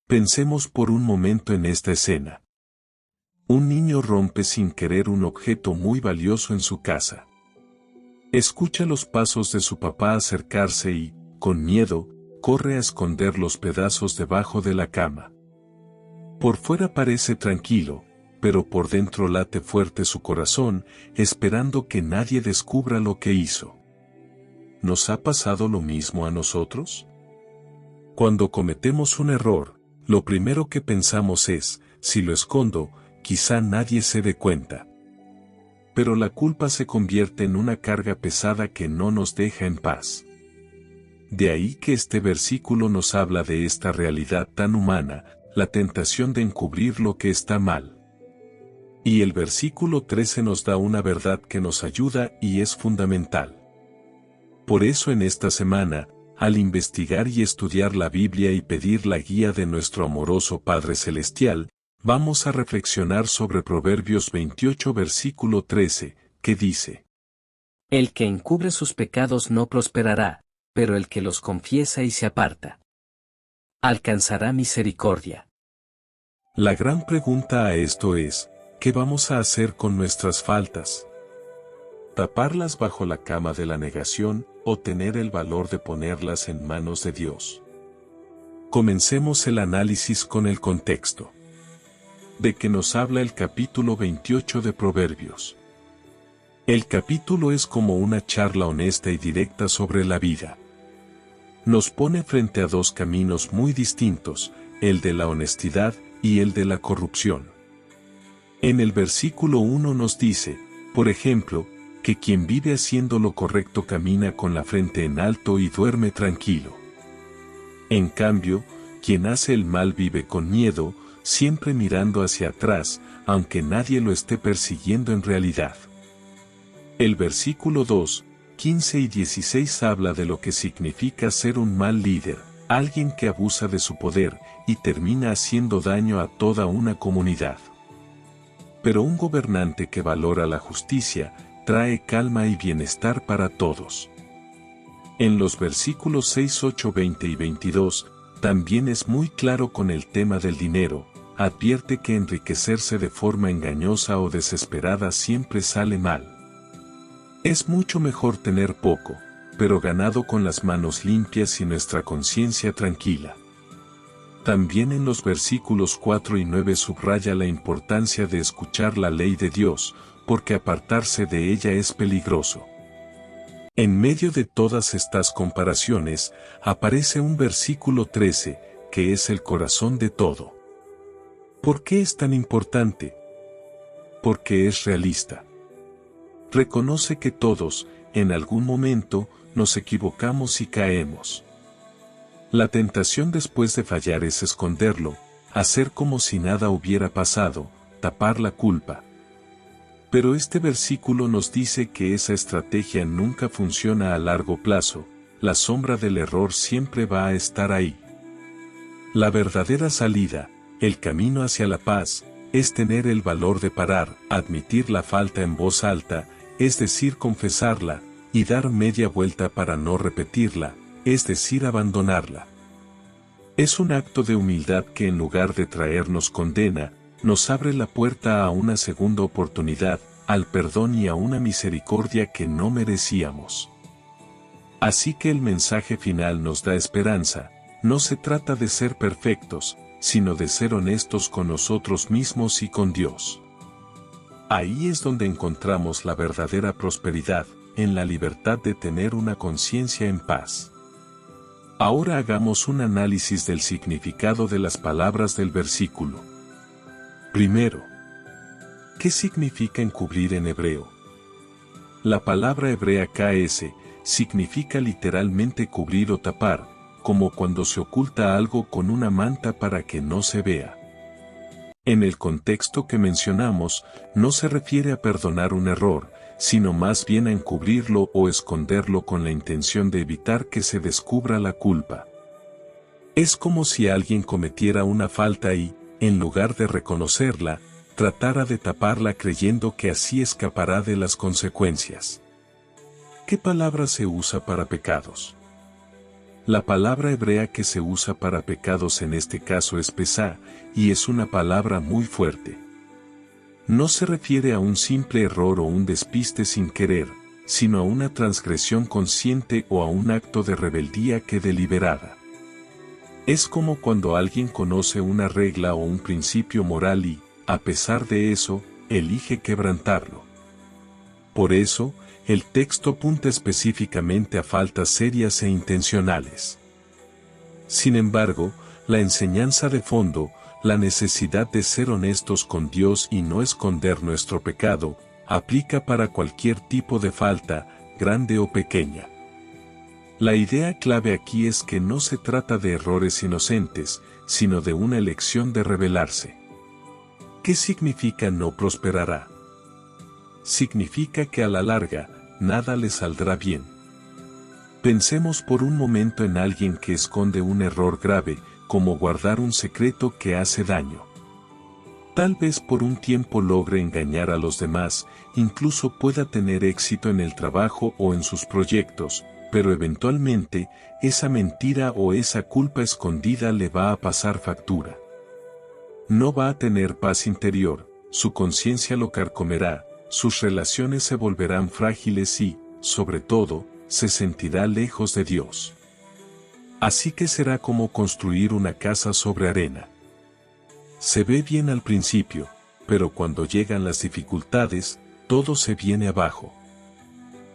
Pensemos por un momento en esta escena. Un niño rompe sin querer un objeto muy valioso en su casa. Escucha los pasos de su papá acercarse y, con miedo, corre a esconder los pedazos debajo de la cama. Por fuera parece tranquilo, pero por dentro late fuerte su corazón, esperando que nadie descubra lo que hizo. ¿Nos ha pasado lo mismo a nosotros? Cuando cometemos un error, lo primero que pensamos es, si lo escondo, quizá nadie se dé cuenta. Pero la culpa se convierte en una carga pesada que no nos deja en paz. De ahí que este versículo nos habla de esta realidad tan humana, la tentación de encubrir lo que está mal. Y el versículo 13 nos da una verdad que nos ayuda y es fundamental. Por eso en esta semana, al investigar y estudiar la Biblia y pedir la guía de nuestro amoroso Padre Celestial, vamos a reflexionar sobre Proverbios 28 versículo 13, que dice: El que encubre sus pecados no prosperará, pero el que los confiesa y se aparta alcanzará misericordia. La gran pregunta a esto es, ¿qué vamos a hacer con nuestras faltas? ¿Taparlas bajo la cama de la negación o tener el valor de ponerlas en manos de Dios? Comencemos el análisis con el contexto. ¿De qué nos habla el capítulo 28 de Proverbios? El capítulo es como una charla honesta y directa sobre la vida. Nos pone frente a dos caminos muy distintos, el de la honestidad y el de la corrupción. En el versículo 1 nos dice, por ejemplo, que quien vive haciendo lo correcto camina con la frente en alto y duerme tranquilo. En cambio, quien hace el mal vive con miedo, siempre mirando hacia atrás, aunque nadie lo esté persiguiendo en realidad. El versículo 2, 15 y 16 habla de lo que significa ser un mal líder, alguien que abusa de su poder y termina haciendo daño a toda una comunidad. Pero un gobernante que valora la justicia, trae calma y bienestar para todos. En los versículos 6, 8, 20 y 22, también es muy claro con el tema del dinero, advierte que enriquecerse de forma engañosa o desesperada siempre sale mal. Es mucho mejor tener poco, pero ganado con las manos limpias y nuestra conciencia tranquila. También en los versículos 4 y 9 subraya la importancia de escuchar la ley de Dios, porque apartarse de ella es peligroso. En medio de todas estas comparaciones, aparece un versículo 13, que es el corazón de todo. ¿Por qué es tan importante? Porque es realista. Reconoce que todos, en algún momento, nos equivocamos y caemos. La tentación después de fallar es esconderlo, hacer como si nada hubiera pasado, tapar la culpa. Pero este versículo nos dice que esa estrategia nunca funciona a largo plazo, la sombra del error siempre va a estar ahí. La verdadera salida, el camino hacia la paz, es tener el valor de parar, admitir la falta en voz alta, es decir, confesarla, y dar media vuelta para no repetirla, es decir, abandonarla. Es un acto de humildad que en lugar de traernos condena, nos abre la puerta a una segunda oportunidad, al perdón y a una misericordia que no merecíamos. Así que el mensaje final nos da esperanza, no se trata de ser perfectos, sino de ser honestos con nosotros mismos y con Dios. Ahí es donde encontramos la verdadera prosperidad, en la libertad de tener una conciencia en paz. Ahora hagamos un análisis del significado de las palabras del versículo. Primero, ¿qué significa encubrir en hebreo? La palabra hebrea ks significa literalmente cubrir o tapar, como cuando se oculta algo con una manta para que no se vea. En el contexto que mencionamos, no se refiere a perdonar un error, sino más bien a encubrirlo o esconderlo con la intención de evitar que se descubra la culpa. Es como si alguien cometiera una falta y, en lugar de reconocerla, tratara de taparla creyendo que así escapará de las consecuencias. ¿Qué palabra se usa para pecados? La palabra hebrea que se usa para pecados en este caso es pesá, y es una palabra muy fuerte. No se refiere a un simple error o un despiste sin querer, sino a una transgresión consciente o a un acto de rebeldía que deliberada. Es como cuando alguien conoce una regla o un principio moral y, a pesar de eso, elige quebrantarlo. Por eso, el texto apunta específicamente a faltas serias e intencionales. Sin embargo, la enseñanza de fondo, la necesidad de ser honestos con Dios y no esconder nuestro pecado, aplica para cualquier tipo de falta, grande o pequeña. La idea clave aquí es que no se trata de errores inocentes, sino de una elección de rebelarse. ¿Qué significa no prosperará? Significa que a la larga, nada le saldrá bien. Pensemos por un momento en alguien que esconde un error grave, como guardar un secreto que hace daño. Tal vez por un tiempo logre engañar a los demás, incluso pueda tener éxito en el trabajo o en sus proyectos, pero eventualmente, esa mentira o esa culpa escondida le va a pasar factura. No va a tener paz interior, su conciencia lo carcomerá, sus relaciones se volverán frágiles y, sobre todo, se sentirá lejos de Dios. Así que será como construir una casa sobre arena. Se ve bien al principio, pero cuando llegan las dificultades, todo se viene abajo.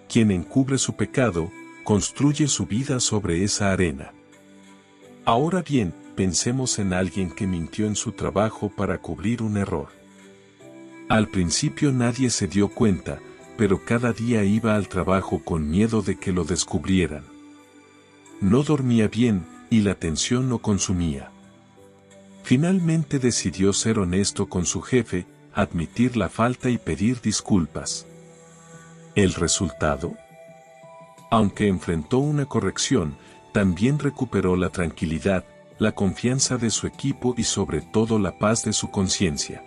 Quien encubre su pecado, construye su vida sobre esa arena. Ahora bien, pensemos en alguien que mintió en su trabajo para cubrir un error. Al principio nadie se dio cuenta, pero cada día iba al trabajo con miedo de que lo descubrieran. No dormía bien, y la tensión lo consumía. Finalmente decidió ser honesto con su jefe, admitir la falta y pedir disculpas. ¿El resultado? Aunque enfrentó una corrección, también recuperó la tranquilidad, la confianza de su equipo y sobre todo la paz de su conciencia.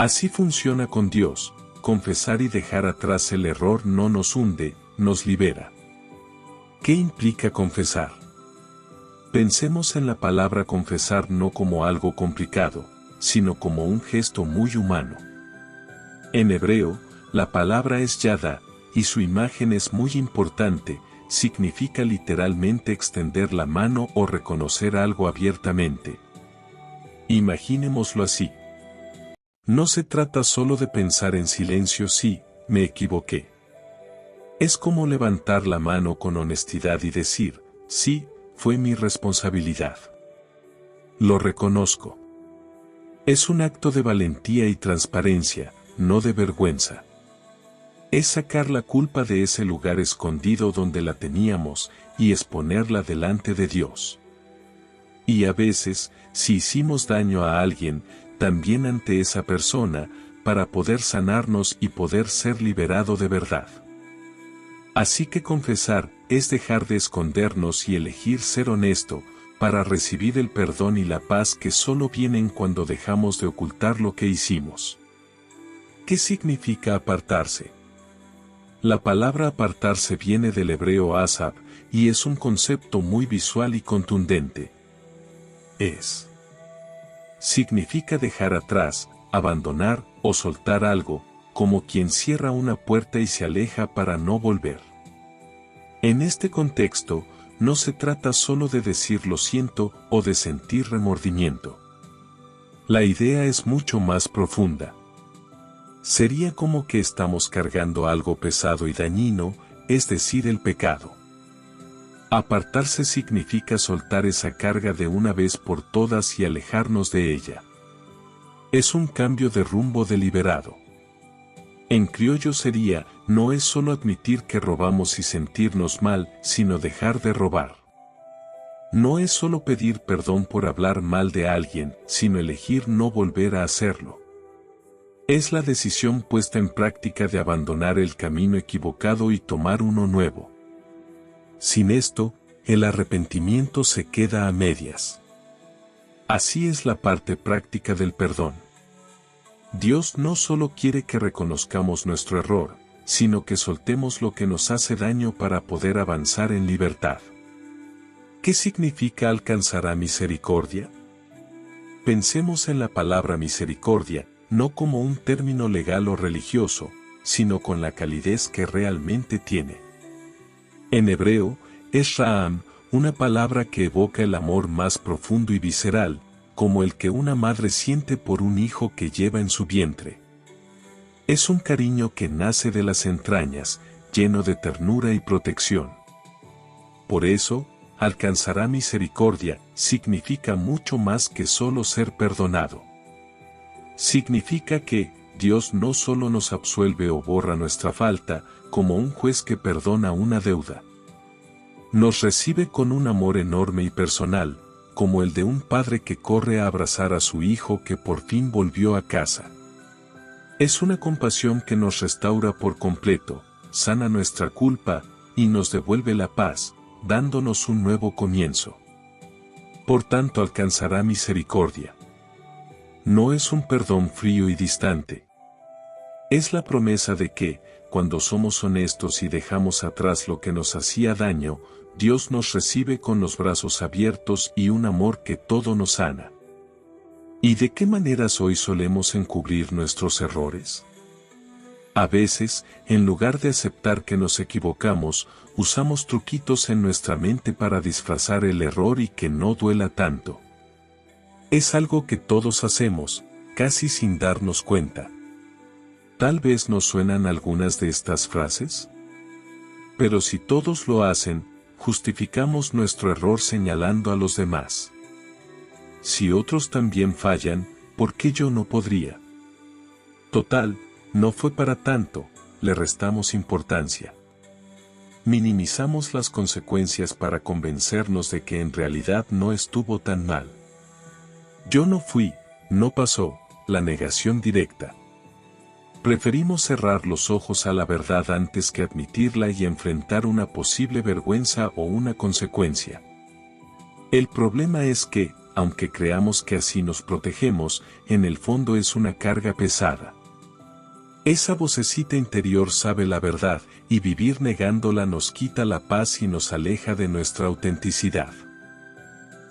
Así funciona con Dios, confesar y dejar atrás el error no nos hunde, nos libera. ¿Qué implica confesar? Pensemos en la palabra confesar no como algo complicado, sino como un gesto muy humano. En hebreo, la palabra es yada, y su imagen es muy importante, significa literalmente extender la mano o reconocer algo abiertamente. Imaginémoslo así. No se trata solo de pensar en silencio sí, me equivoqué. Es como levantar la mano con honestidad y decir, sí, fue mi responsabilidad. Lo reconozco. Es un acto de valentía y transparencia, no de vergüenza. Es sacar la culpa de ese lugar escondido donde la teníamos y exponerla delante de Dios. Y a veces, si hicimos daño a alguien, también ante esa persona, para poder sanarnos y poder ser liberado de verdad. Así que confesar es dejar de escondernos y elegir ser honesto, para recibir el perdón y la paz que solo vienen cuando dejamos de ocultar lo que hicimos. ¿Qué significa apartarse? La palabra apartarse viene del hebreo asab, y es un concepto muy visual y contundente. Significa dejar atrás, abandonar o soltar algo, como quien cierra una puerta y se aleja para no volver. En este contexto, no se trata solo de decir lo siento o de sentir remordimiento. La idea es mucho más profunda. Sería como que estamos cargando algo pesado y dañino, es decir, el pecado. Apartarse significa soltar esa carga de una vez por todas y alejarnos de ella. Es un cambio de rumbo deliberado. En criollo sería, no es solo admitir que robamos y sentirnos mal, sino dejar de robar. No es solo pedir perdón por hablar mal de alguien, sino elegir no volver a hacerlo. Es la decisión puesta en práctica de abandonar el camino equivocado y tomar uno nuevo. Sin esto, el arrepentimiento se queda a medias. Así es la parte práctica del perdón. Dios no solo quiere que reconozcamos nuestro error, sino que soltemos lo que nos hace daño para poder avanzar en libertad. ¿Qué significa alcanzará misericordia? Pensemos en la palabra misericordia, no como un término legal o religioso, sino con la calidez que realmente tiene. En hebreo, es Ra'am, una palabra que evoca el amor más profundo y visceral, como el que una madre siente por un hijo que lleva en su vientre. Es un cariño que nace de las entrañas, lleno de ternura y protección. Por eso, alcanzará misericordia, significa mucho más que solo ser perdonado. Significa que, Dios no solo nos absuelve o borra nuestra falta, como un juez que perdona una deuda. Nos recibe con un amor enorme y personal, como el de un padre que corre a abrazar a su hijo que por fin volvió a casa. Es una compasión que nos restaura por completo, sana nuestra culpa, y nos devuelve la paz, dándonos un nuevo comienzo. Por tanto alcanzará misericordia. No es un perdón frío y distante. Es la promesa de que, cuando somos honestos y dejamos atrás lo que nos hacía daño, Dios nos recibe con los brazos abiertos y un amor que todo nos sana. ¿Y de qué maneras hoy solemos encubrir nuestros errores? A veces, en lugar de aceptar que nos equivocamos, usamos truquitos en nuestra mente para disfrazar el error y que no duela tanto. Es algo que todos hacemos, casi sin darnos cuenta. Tal vez nos suenan algunas de estas frases. Pero si todos lo hacen, justificamos nuestro error señalando a los demás. Si otros también fallan, ¿por qué yo no podría? Total, no fue para tanto, le restamos importancia. Minimizamos las consecuencias para convencernos de que en realidad no estuvo tan mal. Yo no fui, no pasó, la negación directa. Preferimos cerrar los ojos a la verdad antes que admitirla y enfrentar una posible vergüenza o una consecuencia. El problema es que, aunque creamos que así nos protegemos, en el fondo es una carga pesada. Esa vocecita interior sabe la verdad, y vivir negándola nos quita la paz y nos aleja de nuestra autenticidad.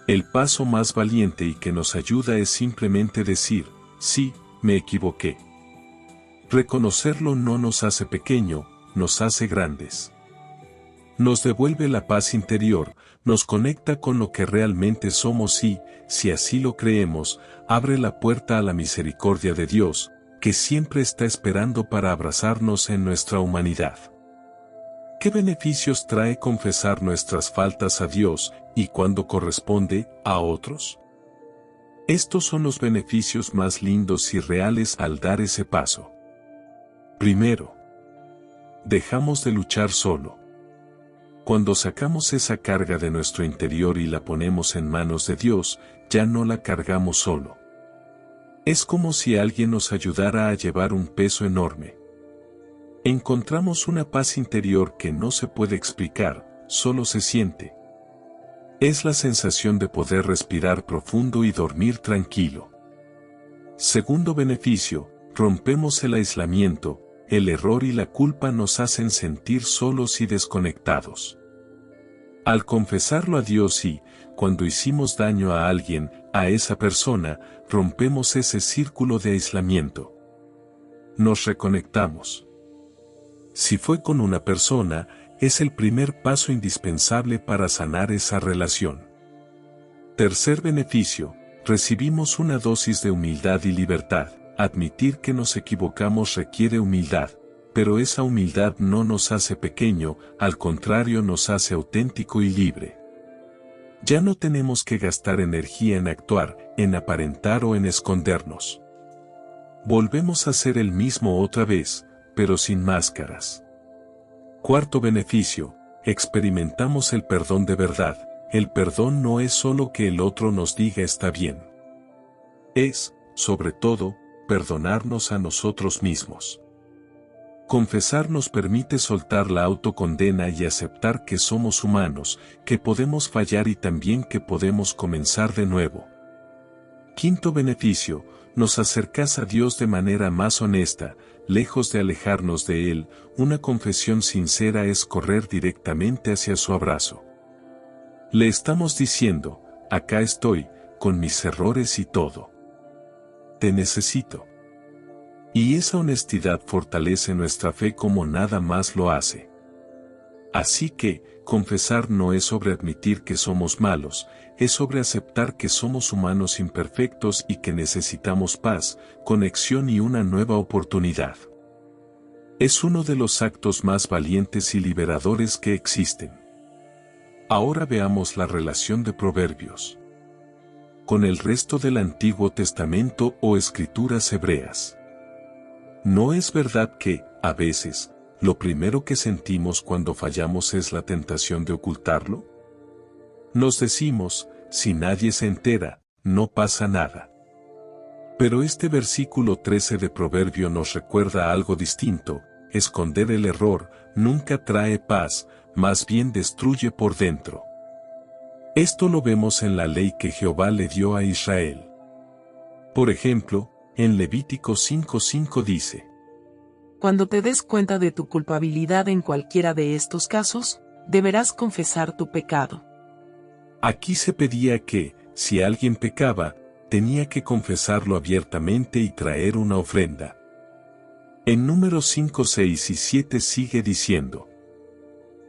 El paso más valiente y que nos ayuda es simplemente decir, sí, me equivoqué. Reconocerlo no nos hace pequeño, nos hace grandes. Nos devuelve la paz interior, nos conecta con lo que realmente somos y, si así lo creemos, abre la puerta a la misericordia de Dios, que siempre está esperando para abrazarnos en nuestra humanidad. ¿Qué beneficios trae confesar nuestras faltas a Dios y cuando corresponde, a otros? Estos son los beneficios más lindos y reales al dar ese paso. Primero, dejamos de luchar solo. Cuando sacamos esa carga de nuestro interior y la ponemos en manos de Dios, ya no la cargamos solo. Es como si alguien nos ayudara a llevar un peso enorme. Encontramos una paz interior que no se puede explicar, solo se siente. Es la sensación de poder respirar profundo y dormir tranquilo. Segundo beneficio, rompemos el aislamiento, el error y la culpa nos hacen sentir solos y desconectados. Al confesarlo a Dios y, cuando hicimos daño a alguien, a esa persona, rompemos ese círculo de aislamiento. Nos reconectamos. Si fue con una persona, es el primer paso indispensable para sanar esa relación. Tercer beneficio, recibimos una dosis de humildad y libertad. Admitir que nos equivocamos requiere humildad, pero esa humildad no nos hace pequeño, al contrario nos hace auténtico y libre. Ya no tenemos que gastar energía en actuar, en aparentar o en escondernos. Volvemos a ser el mismo otra vez, pero sin máscaras. Cuarto beneficio, experimentamos el perdón de verdad. El perdón no es solo que el otro nos diga está bien. Es, sobre todo, perdonarnos a nosotros mismos. Confesar nos permite soltar la autocondena y aceptar que somos humanos, que podemos fallar y también que podemos comenzar de nuevo. Quinto beneficio, nos acercas a Dios de manera más honesta, lejos de alejarnos de Él. Una confesión sincera es correr directamente hacia su abrazo. Le estamos diciendo, acá estoy, con mis errores y todo. Te necesito. Y esa honestidad fortalece nuestra fe como nada más lo hace. Así que, confesar no es sobre admitir que somos malos, es sobre aceptar que somos humanos imperfectos y que necesitamos paz, conexión y una nueva oportunidad. Es uno de los actos más valientes y liberadores que existen. Ahora veamos la relación de Proverbios con el resto del Antiguo Testamento o Escrituras hebreas. ¿No es verdad que, a veces, lo primero que sentimos cuando fallamos es la tentación de ocultarlo? Nos decimos, si nadie se entera, no pasa nada. Pero este versículo 13 de Proverbio nos recuerda algo distinto: esconder el error nunca trae paz, más bien destruye por dentro. Esto lo vemos en la ley que Jehová le dio a Israel. Por ejemplo, en Levítico 5:5 dice: Cuando te des cuenta de tu culpabilidad en cualquiera de estos casos, deberás confesar tu pecado. Aquí se pedía que, si alguien pecaba, tenía que confesarlo abiertamente y traer una ofrenda. En Números 5, 6 y 7 sigue diciendo: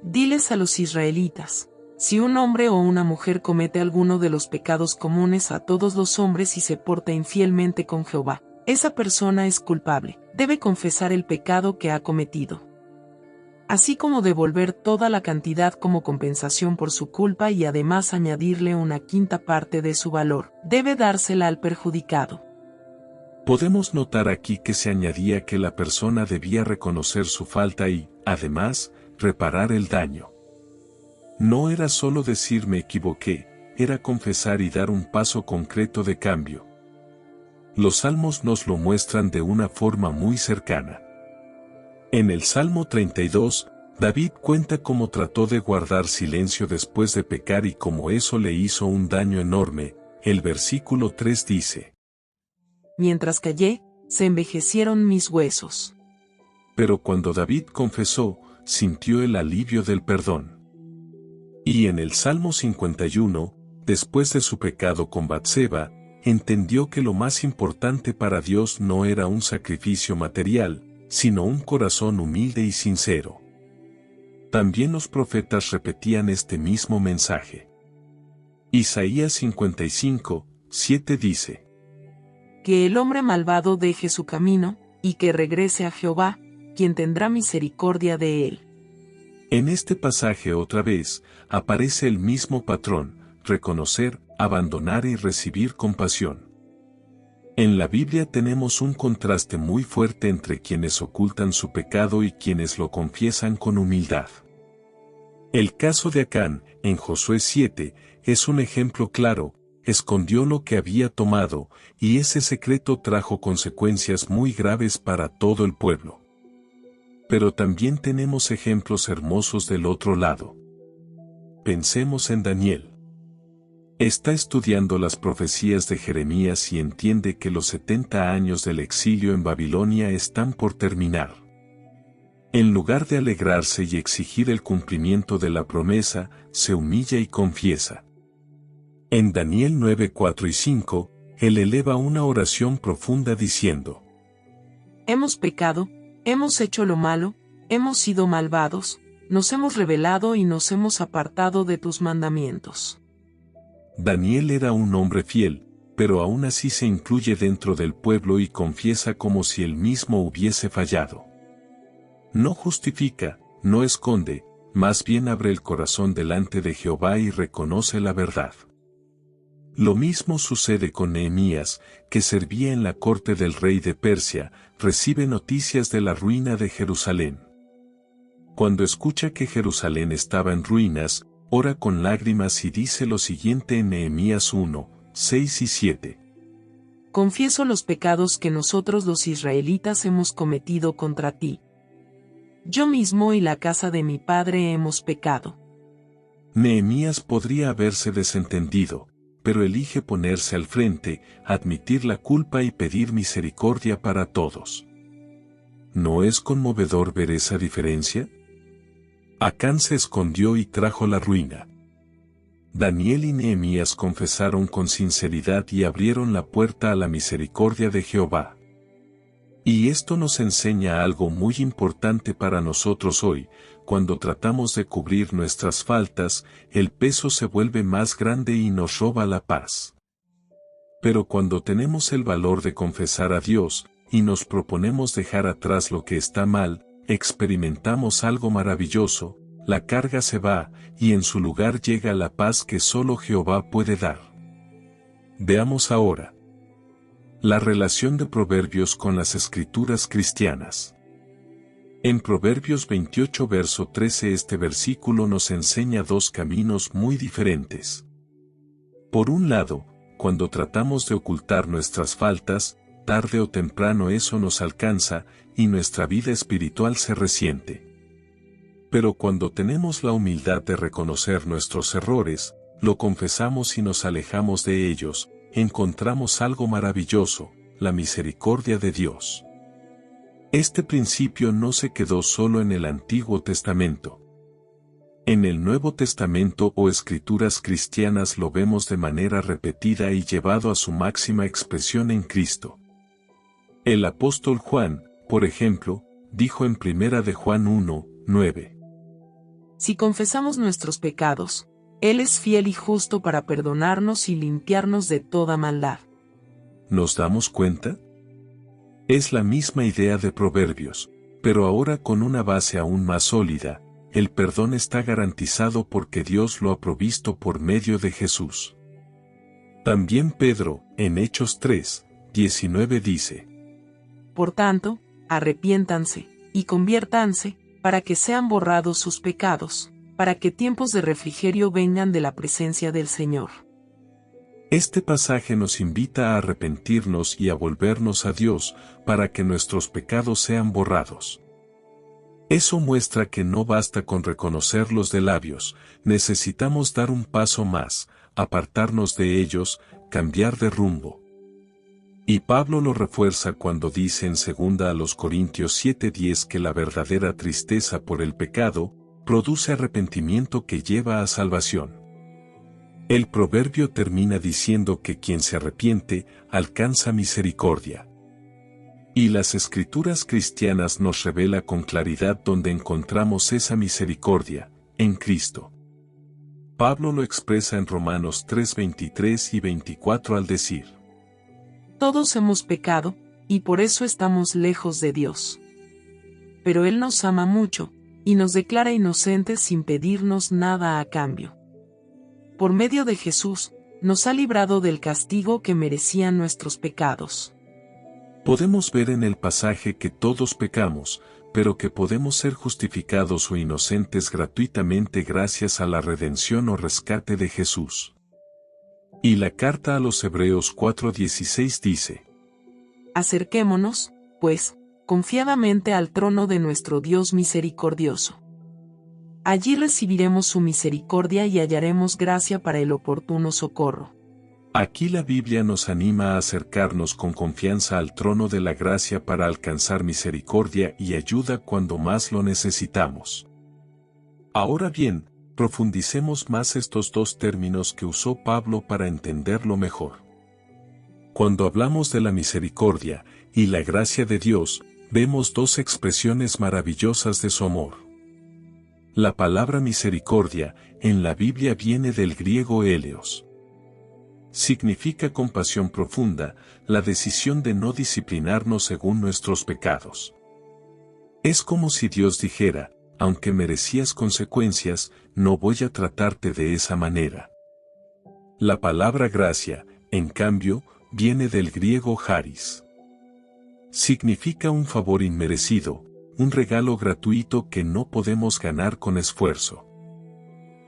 Diles a los israelitas: si un hombre o una mujer comete alguno de los pecados comunes a todos los hombres y se porta infielmente con Jehová, esa persona es culpable, debe confesar el pecado que ha cometido, así como devolver toda la cantidad como compensación por su culpa y además añadirle una quinta parte de su valor, debe dársela al perjudicado. Podemos notar aquí que se añadía que la persona debía reconocer su falta y, además, reparar el daño. No era solo decir me equivoqué, era confesar y dar un paso concreto de cambio. Los salmos nos lo muestran de una forma muy cercana. En el Salmo 32, David cuenta cómo trató de guardar silencio después de pecar y cómo eso le hizo un daño enorme. El versículo 3 dice: Mientras callé, se envejecieron mis huesos. Pero cuando David confesó, sintió el alivio del perdón. Y en el Salmo 51, después de su pecado con Batseba, entendió que lo más importante para Dios no era un sacrificio material, sino un corazón humilde y sincero. También los profetas repetían este mismo mensaje. Isaías 55, 7 dice: Que el hombre malvado deje su camino, y que regrese a Jehová, quien tendrá misericordia de él. En este pasaje otra vez, aparece el mismo patrón: reconocer, abandonar y recibir compasión. En la Biblia tenemos un contraste muy fuerte entre quienes ocultan su pecado y quienes lo confiesan con humildad. El caso de Acán, en Josué 7, es un ejemplo claro: escondió lo que había tomado, y ese secreto trajo consecuencias muy graves para todo el pueblo. Pero también tenemos ejemplos hermosos del otro lado. Pensemos en Daniel. Está estudiando las profecías de Jeremías y entiende que los 70 años del exilio en Babilonia están por terminar. En lugar de alegrarse y exigir el cumplimiento de la promesa, se humilla y confiesa. En Daniel 9, 4 y 5, él eleva una oración profunda diciendo: Hemos pecado, hemos hecho lo malo, hemos sido malvados, nos hemos rebelado y nos hemos apartado de tus mandamientos. Daniel era un hombre fiel, pero aún así se incluye dentro del pueblo y confiesa como si él mismo hubiese fallado. No justifica, no esconde, más bien abre el corazón delante de Jehová y reconoce la verdad. Lo mismo sucede con Nehemías, que servía en la corte del rey de Persia, recibe noticias de la ruina de Jerusalén. Cuando escucha que Jerusalén estaba en ruinas, ora con lágrimas y dice lo siguiente en Nehemías 1, 6 y 7. Confieso los pecados que nosotros los israelitas hemos cometido contra ti. Yo mismo y la casa de mi padre hemos pecado. Nehemías podría haberse desentendido, pero elige ponerse al frente, admitir la culpa y pedir misericordia para todos. ¿No es conmovedor ver esa diferencia? Acán se escondió y trajo la ruina. Daniel y Nehemías confesaron con sinceridad y abrieron la puerta a la misericordia de Jehová. Y esto nos enseña algo muy importante para nosotros hoy: cuando tratamos de cubrir nuestras faltas, el peso se vuelve más grande y nos roba la paz. Pero cuando tenemos el valor de confesar a Dios, y nos proponemos dejar atrás lo que está mal, experimentamos algo maravilloso: la carga se va, y en su lugar llega la paz que solo Jehová puede dar. Veamos ahora la relación de Proverbios con las Escrituras cristianas. En Proverbios 28 verso 13 este versículo nos enseña dos caminos muy diferentes. Por un lado, cuando tratamos de ocultar nuestras faltas, tarde o temprano eso nos alcanza, y nuestra vida espiritual se resiente. Pero cuando tenemos la humildad de reconocer nuestros errores, lo confesamos y nos alejamos de ellos, encontramos algo maravilloso: la misericordia de Dios. Este principio no se quedó solo en el Antiguo Testamento. En el Nuevo Testamento o Escrituras cristianas lo vemos de manera repetida y llevado a su máxima expresión en Cristo. El apóstol Juan, por ejemplo, dijo en 1 de Juan 1:9. Si confesamos nuestros pecados, Él es fiel y justo para perdonarnos y limpiarnos de toda maldad. ¿Nos damos cuenta? Es la misma idea de Proverbios, pero ahora con una base aún más sólida: el perdón está garantizado porque Dios lo ha provisto por medio de Jesús. También Pedro, en Hechos 3:19 dice: Por tanto, arrepiéntanse, y conviértanse, para que sean borrados sus pecados, para que tiempos de refrigerio vengan de la presencia del Señor. Este pasaje nos invita a arrepentirnos y a volvernos a Dios, para que nuestros pecados sean borrados. Eso muestra que no basta con reconocerlos de labios, necesitamos dar un paso más, apartarnos de ellos, cambiar de rumbo. Y Pablo lo refuerza cuando dice en 2 Corintios 7:10 que la verdadera tristeza por el pecado produce arrepentimiento que lleva a salvación. El proverbio termina diciendo que quien se arrepiente alcanza misericordia. Y las Escrituras cristianas nos revela con claridad dónde encontramos esa misericordia: en Cristo. Pablo lo expresa en Romanos 3:23 y 24 al decir: Todos hemos pecado, y por eso estamos lejos de Dios. Pero Él nos ama mucho, y nos declara inocentes sin pedirnos nada a cambio. Por medio de Jesús, nos ha librado del castigo que merecían nuestros pecados. Podemos ver en el pasaje que todos pecamos, pero que podemos ser justificados o inocentes gratuitamente gracias a la redención o rescate de Jesús. Y la carta a los Hebreos 4:16 dice: Acerquémonos, pues, confiadamente al trono de nuestro Dios misericordioso. Allí recibiremos su misericordia y hallaremos gracia para el oportuno socorro. Aquí la Biblia nos anima a acercarnos con confianza al trono de la gracia para alcanzar misericordia y ayuda cuando más lo necesitamos. Ahora bien, profundicemos más estos dos términos que usó Pablo para entenderlo mejor. Cuando hablamos de la misericordia y la gracia de Dios, vemos dos expresiones maravillosas de su amor. La palabra misericordia en la Biblia viene del griego eleos. Significa compasión profunda, la decisión de no disciplinarnos según nuestros pecados. Es como si Dios dijera: aunque merecías consecuencias, no voy a tratarte de esa manera. La palabra gracia, en cambio, viene del griego charis. Significa un favor inmerecido, un regalo gratuito que no podemos ganar con esfuerzo.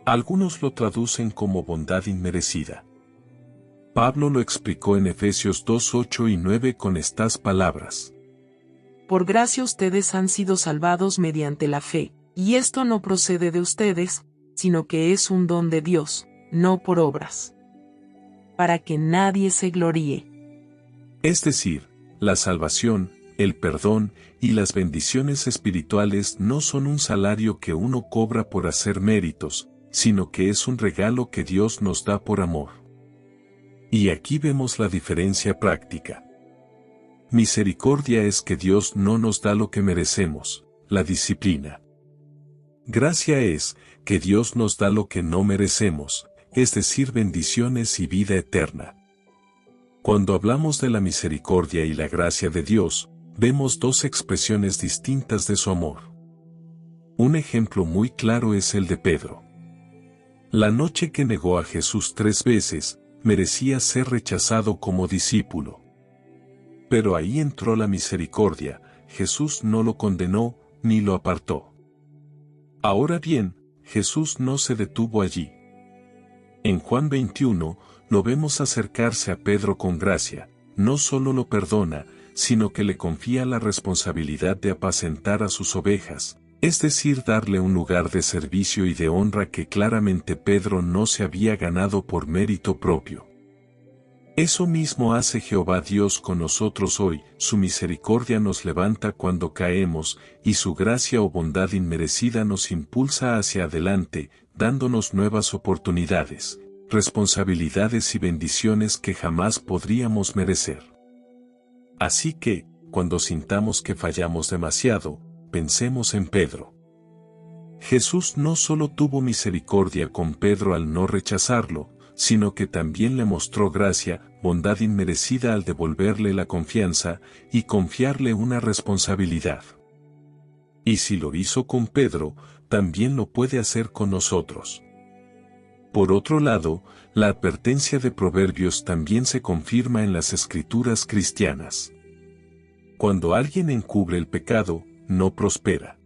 Algunos lo traducen como bondad inmerecida. Pablo lo explicó en Efesios 2:8 y 9 con estas palabras: Por gracia ustedes han sido salvados mediante la fe, y esto no procede de ustedes, sino que es un don de Dios, no por obras. para que nadie se gloríe. Es decir, la salvación, el perdón y las bendiciones espirituales no son un salario que uno cobra por hacer méritos, sino que es un regalo que Dios nos da por amor. Y aquí vemos la diferencia práctica. Misericordia es que Dios no nos da lo que merecemos, la disciplina. Gracia es que Dios nos da lo que no merecemos, es decir, bendiciones y vida eterna. Cuando hablamos de la misericordia y la gracia de Dios, vemos dos expresiones distintas de su amor. Un ejemplo muy claro es el de Pedro. La noche que negó a Jesús 3 veces, merecía ser rechazado como discípulo. Pero ahí entró la misericordia, Jesús no lo condenó, ni lo apartó. Ahora bien, Jesús no se detuvo allí. En Juan 21, lo vemos acercarse a Pedro con gracia, no solo lo perdona, sino que le confía la responsabilidad de apacentar a sus ovejas, es decir, darle un lugar de servicio y de honra que claramente Pedro no se había ganado por mérito propio. Eso mismo hace Jehová Dios con nosotros hoy, su misericordia nos levanta cuando caemos, y su gracia o bondad inmerecida nos impulsa hacia adelante, dándonos nuevas oportunidades, responsabilidades y bendiciones que jamás podríamos merecer. Así que, cuando sintamos que fallamos demasiado, pensemos en Pedro. Jesús no solo tuvo misericordia con Pedro al no rechazarlo, sino que también le mostró gracia, bondad inmerecida al devolverle la confianza y confiarle una responsabilidad. Y si lo hizo con Pedro, también lo puede hacer con nosotros. Por otro lado, la advertencia de Proverbios también se confirma en las Escrituras cristianas. Cuando alguien encubre el pecado, no prospera.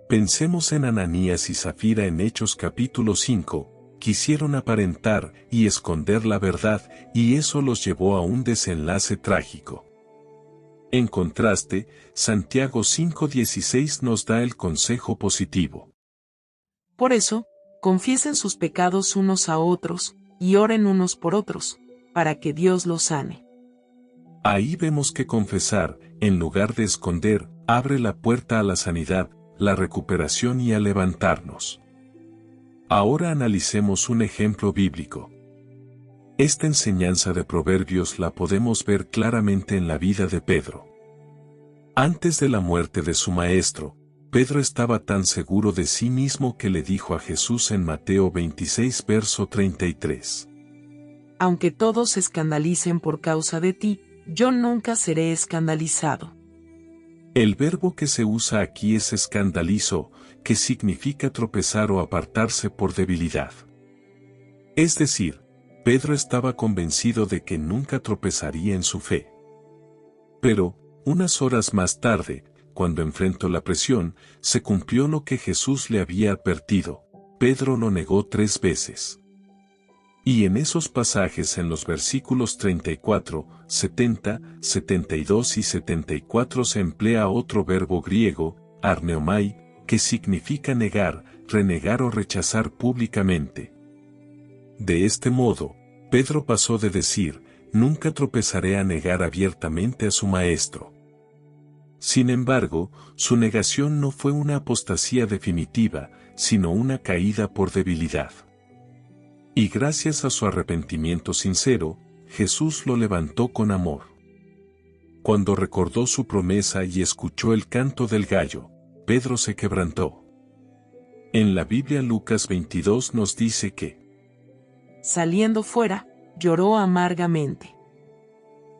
Pensemos en Ananías y Zafira en Hechos capítulo 5, quisieron aparentar y esconder la verdad, y eso los llevó a un desenlace trágico. En contraste, Santiago 5:16 nos da el consejo positivo. Por eso, confiesen sus pecados unos a otros, y oren unos por otros, para que Dios los sane. Ahí vemos que confesar, en lugar de esconder, abre la puerta a la sanidad, la recuperación y a levantarnos. Ahora analicemos un ejemplo bíblico. Esta enseñanza de Proverbios la podemos ver claramente en la vida de Pedro. Antes de la muerte de su maestro, Pedro estaba tan seguro de sí mismo que le dijo a Jesús en Mateo 26 verso 33. Aunque todos se escandalicen por causa de ti, yo nunca seré escandalizado. El verbo que se usa aquí es escandalizo, que significa tropezar o apartarse por debilidad. Es decir, Pedro estaba convencido de que nunca tropezaría en su fe. Pero, unas horas más tarde, cuando enfrentó la presión, se cumplió lo que Jesús le había advertido. Pedro lo negó 3 veces. Y en esos pasajes en los versículos 34, 70, 72 y 74 se emplea otro verbo griego, arneomai, que significa negar, renegar o rechazar públicamente. De este modo, Pedro pasó de decir, nunca tropezaré a negar abiertamente a su maestro. Sin embargo, su negación no fue una apostasía definitiva, sino una caída por debilidad. Y gracias a su arrepentimiento sincero, Jesús lo levantó con amor. Cuando recordó su promesa y escuchó el canto del gallo, Pedro se quebrantó. En la Biblia Lucas 22 nos dice que, saliendo fuera, lloró amargamente.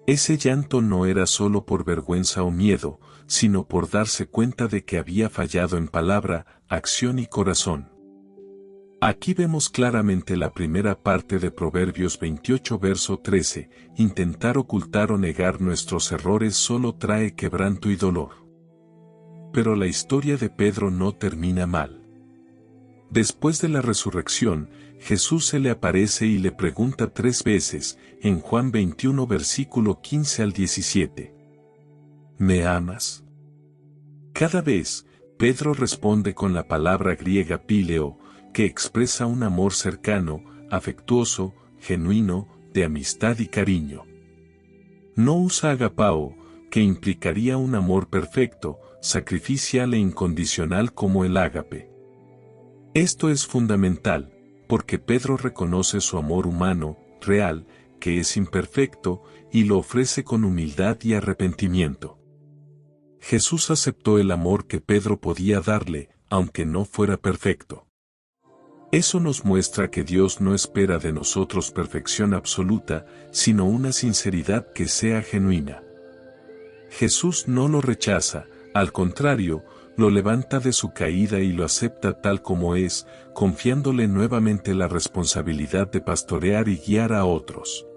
Ese llanto no era solo por vergüenza o miedo, sino por darse cuenta de que había fallado en palabra, acción y corazón. Aquí vemos claramente la primera parte de Proverbios 28 verso 13, intentar ocultar o negar nuestros errores solo trae quebranto y dolor. Pero la historia de Pedro no termina mal. Después de la resurrección, Jesús se le aparece y le pregunta 3 veces, en Juan 21 versículo 15 al 17. ¿Me amas? Cada vez, Pedro responde con la palabra griega píleo, que expresa un amor cercano, afectuoso, genuino, de amistad y cariño. No usa agapao, que implicaría un amor perfecto, sacrificial e incondicional como el ágape. Esto es fundamental, porque Pedro reconoce su amor humano, real, que es imperfecto, y lo ofrece con humildad y arrepentimiento. Jesús aceptó el amor que Pedro podía darle, aunque no fuera perfecto. Eso nos muestra que Dios no espera de nosotros perfección absoluta, sino una sinceridad que sea genuina. Jesús no lo rechaza, al contrario, lo levanta de su caída y lo acepta tal como es, confiándole nuevamente la responsabilidad de pastorear y guiar a otros.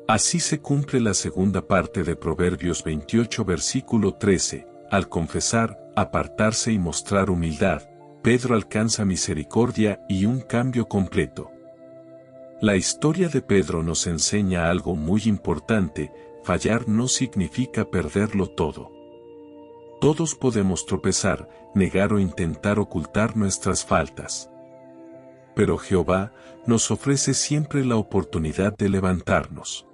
Así se cumple la segunda parte de Proverbios 28 versículo 13, al confesar, apartarse y mostrar humildad, Pedro alcanza misericordia y un cambio completo. La historia de Pedro nos enseña algo muy importante: fallar no significa perderlo todo. Todos podemos tropezar, negar o intentar ocultar nuestras faltas. Pero Jehová nos ofrece siempre la oportunidad de levantarnos.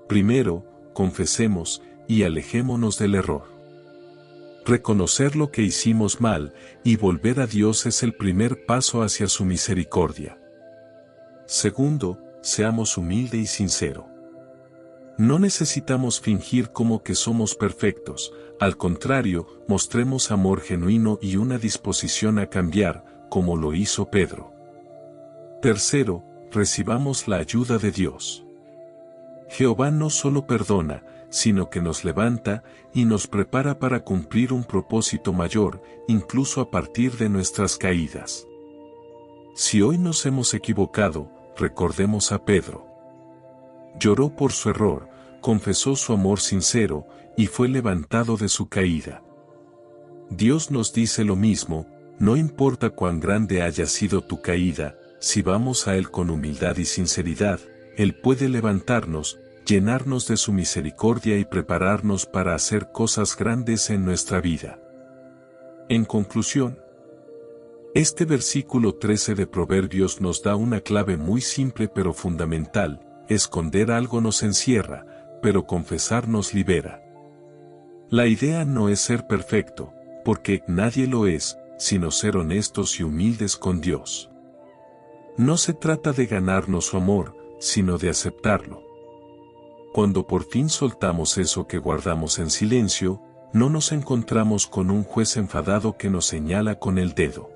Primero, confesemos y alejémonos del error. Reconocer lo que hicimos mal y volver a Dios es el primer paso hacia su misericordia. Segundo, seamos humilde y sincero. No necesitamos fingir como que somos perfectos, al contrario, mostremos amor genuino y una disposición a cambiar, como lo hizo Pedro. Tercero, recibamos la ayuda de Dios. Jehová no solo perdona, sino que nos levanta y nos prepara para cumplir un propósito mayor, incluso a partir de nuestras caídas. Si hoy nos hemos equivocado, recordemos a Pedro. Lloró por su error, confesó su amor sincero, y fue levantado de su caída. Dios nos dice lo mismo: no importa cuán grande haya sido tu caída, si vamos a Él con humildad y sinceridad, Él puede levantarnos, llenarnos de su misericordia y prepararnos para hacer cosas grandes en nuestra vida. En conclusión, este versículo 13 de Proverbios nos da una clave muy simple pero fundamental: esconder algo nos encierra, pero confesar nos libera. La idea no es ser perfecto, porque nadie lo es, sino ser honestos y humildes con Dios. No se trata de ganarnos su amor, sino de aceptarlo. Cuando por fin soltamos eso que guardamos en silencio, no nos encontramos con un juez enfadado que nos señala con el dedo.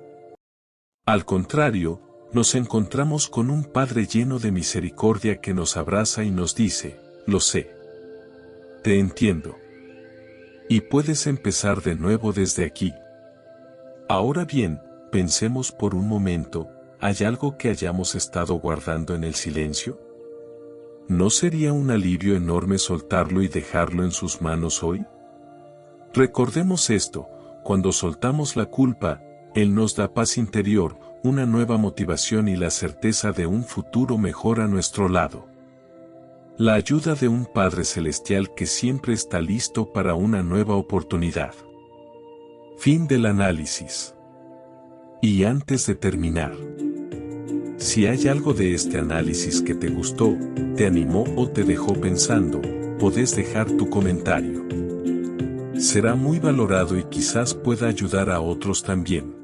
Al contrario, nos encontramos con un Padre lleno de misericordia que nos abraza y nos dice: lo sé. Te entiendo. Y puedes empezar de nuevo desde aquí. Ahora bien, pensemos por un momento: ¿hay algo que hayamos estado guardando en el silencio? ¿No sería un alivio enorme soltarlo y dejarlo en sus manos hoy? Recordemos esto: cuando soltamos la culpa, Él nos da paz interior, una nueva motivación y la certeza de un futuro mejor a nuestro lado. La ayuda de un Padre Celestial que siempre está listo para una nueva oportunidad. Fin del análisis. Y antes de terminar, si hay algo de este análisis que te gustó, te animó o te dejó pensando, podés dejar tu comentario. Será muy valorado y quizás pueda ayudar a otros también.